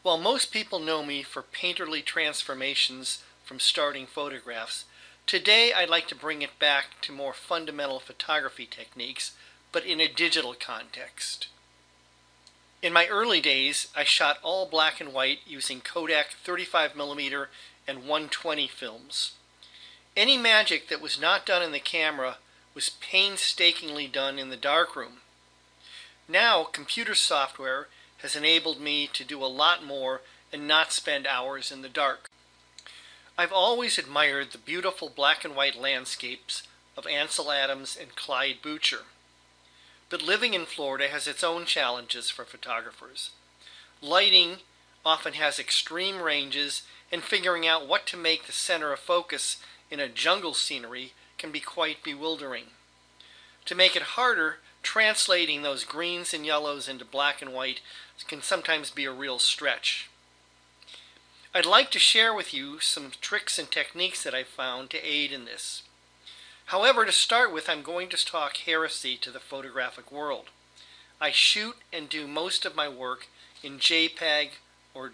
While most people know me for painterly transformations from starting photographs, today I'd like to bring it back to more fundamental photography techniques, but in a digital context. In my early days, I shot all black and white using Kodak 35mm and 120 films. Any magic that was not done in the camera was painstakingly done in the darkroom. Now, computer software has enabled me to do a lot more and not spend hours in the dark. I've always admired the beautiful black and white landscapes of Ansel Adams and Clyde Boucher. But living in Florida has its own challenges for photographers. Lighting often has extreme ranges, and figuring out what to make the center of focus in a jungle scenery can be quite bewildering. To make it harder, translating those greens and yellows into black and white can sometimes be a real stretch. I'd like to share with you some tricks and techniques that I've found to aid in this. However, to start with, I'm going to talk heresy to the photographic world. I shoot and do most of my work in JPEG or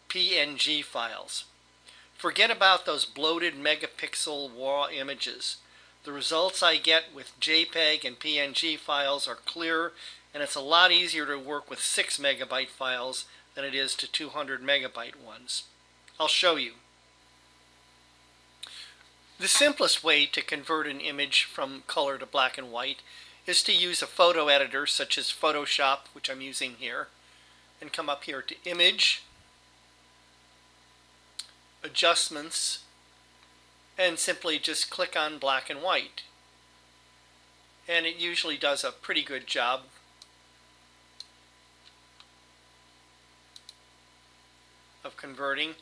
PNG files. Forget about those bloated megapixel raw images. The results I get with JPEG and PNG files are clear, and it's a lot easier to work with 6 megabyte files than it is to 200 megabyte ones. I'll show you. The simplest way to convert an image from color to black and white is to use a photo editor such as Photoshop, which I'm using here, and come up here to Image, Adjustments, and simply just click on black and white. And it usually does a pretty good job. Of converting.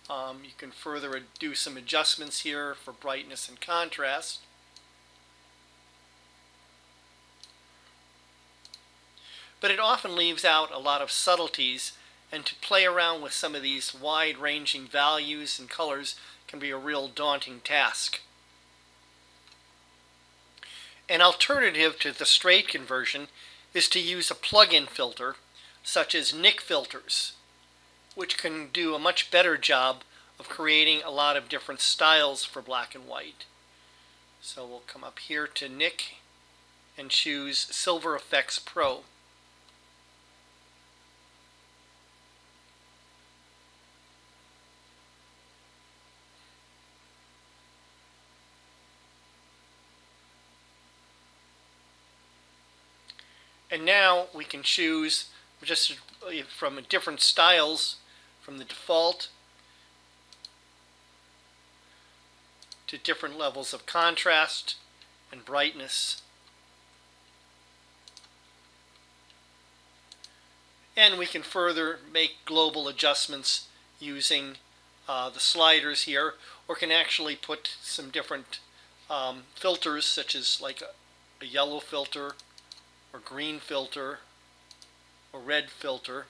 You can further do some adjustments here for brightness and contrast. But it often leaves out a lot of subtleties, and to play around with some of these wide-ranging values and colors can be a real daunting task. An alternative to the straight conversion is to use a plug-in filter such as Nik filters, which can do a much better job of creating a lot of different styles for black and white. So we'll come up here to Nik and choose Silver Effects Pro. And now we can choose just from different styles from the default to different levels of contrast and brightness. And we can further make global adjustments using the sliders here, or can actually put some different filters such as like a yellow filter or green filter or red filter,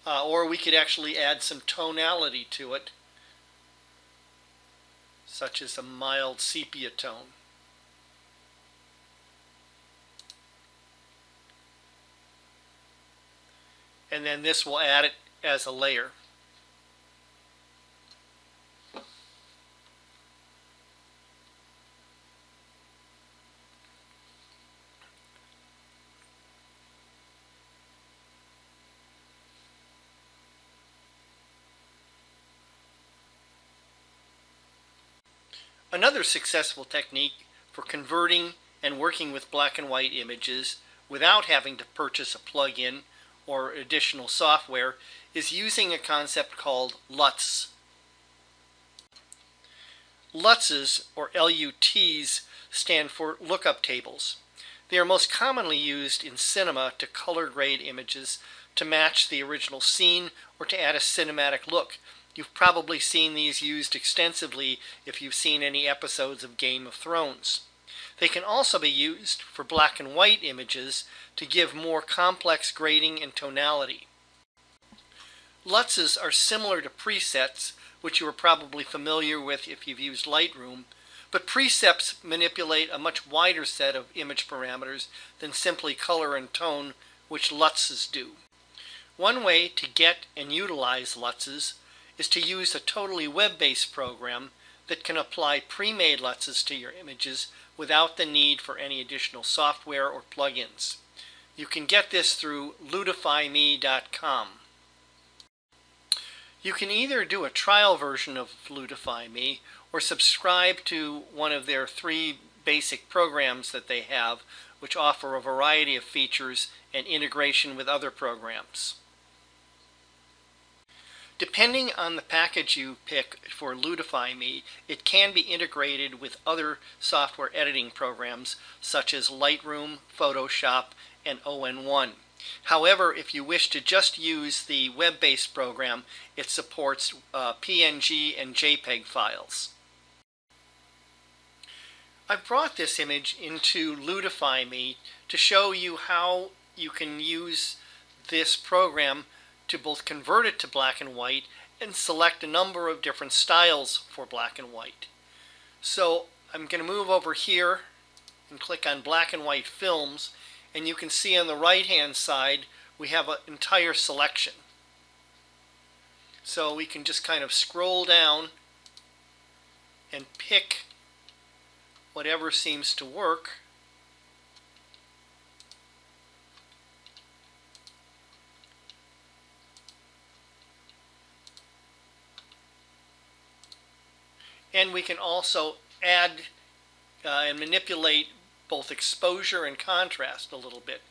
or we could actually add some tonality to it, such as a mild sepia tone. And then this will add it as a layer. Another successful technique for converting and working with black and white images without having to purchase a plug-in or additional software is using a concept called LUTs. LUTs, or LUTs, stand for lookup tables. They are most commonly used in cinema to color grade images to match the original scene or to add a cinematic look. You've probably seen these used extensively if you've seen any episodes of Game of Thrones. They can also be used for black and white images to give more complex grading and tonality. LUTs are similar to presets, which you are probably familiar with if you've used Lightroom, but presets manipulate a much wider set of image parameters than simply color and tone, which LUTs do. One way to get and utilize LUTs is to use a totally web-based program that can apply pre-made LUTs to your images without the need for any additional software or plugins. You can get this through lutifyme.com. You can either do a trial version of LutifyMe or subscribe to one of their 3 basic programs that they have, which offer a variety of features and integration with other programs. Depending on the package you pick for LutifyMe, it can be integrated with other software editing programs such as Lightroom, Photoshop, and ON1. However, if you wish to just use the web-based program, it supports PNG and JPEG files. I brought this image into LutifyMe to show you how you can use this program to both convert it to black and white and select a number of different styles for black and white. So I'm going to move over here and click on black and white films, and you can see on the right hand side we have an entire selection. So we can just kind of scroll down and pick whatever seems to work. And we can also add and manipulate both exposure and contrast a little bit.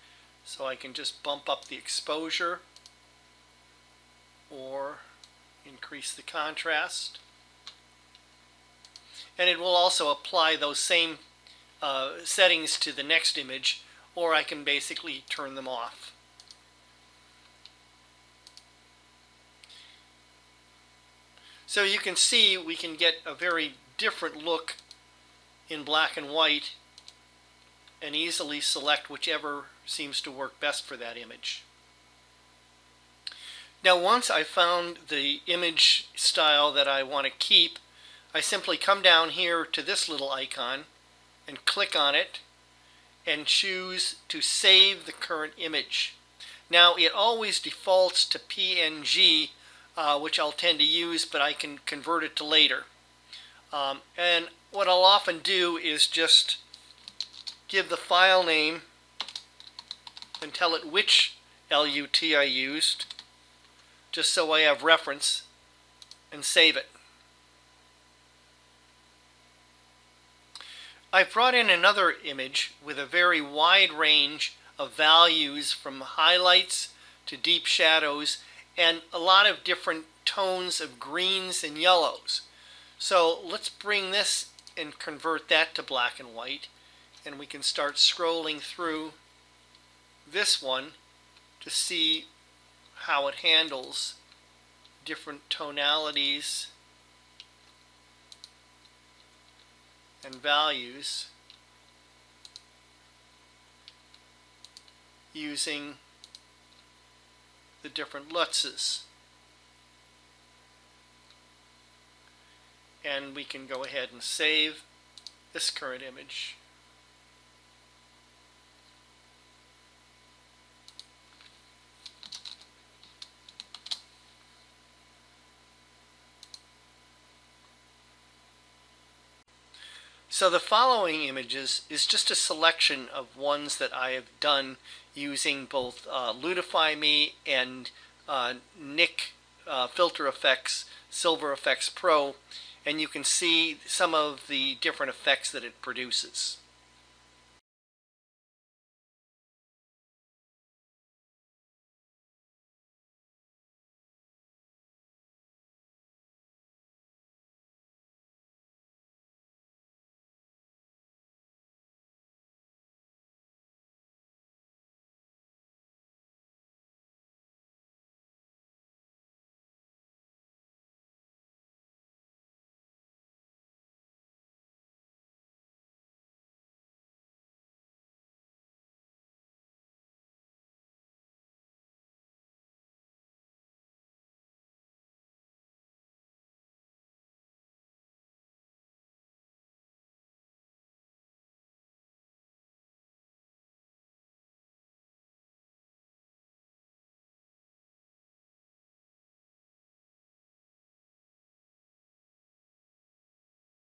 So I can just bump up the exposure or increase the contrast. And it will also apply those same settings to the next image, or I can basically turn them off. So you can see we can get a very different look in black and white and easily select whichever seems to work best for that image. Now once I found the image style that I want to keep, I simply come down here to this little icon and click on it and choose to save the current image. Now it always defaults to PNG, which I'll tend to use, but I can convert it to later. And what I'll often do is just give the file name and tell it which LUT I used, just so I have reference, and save it. I've brought in another image with a very wide range of values from highlights to deep shadows and a lot of different tones of greens and yellows. So let's bring this and convert that to black and white, and we can start scrolling through this one to see how it handles different tonalities and values using the different LUTs. And we can go ahead and save this current image. So the following images is just a selection of ones that I have done using both LutifyMe and Nik Filter Effects Silver Effects Pro, and you can see some of the different effects that it produces.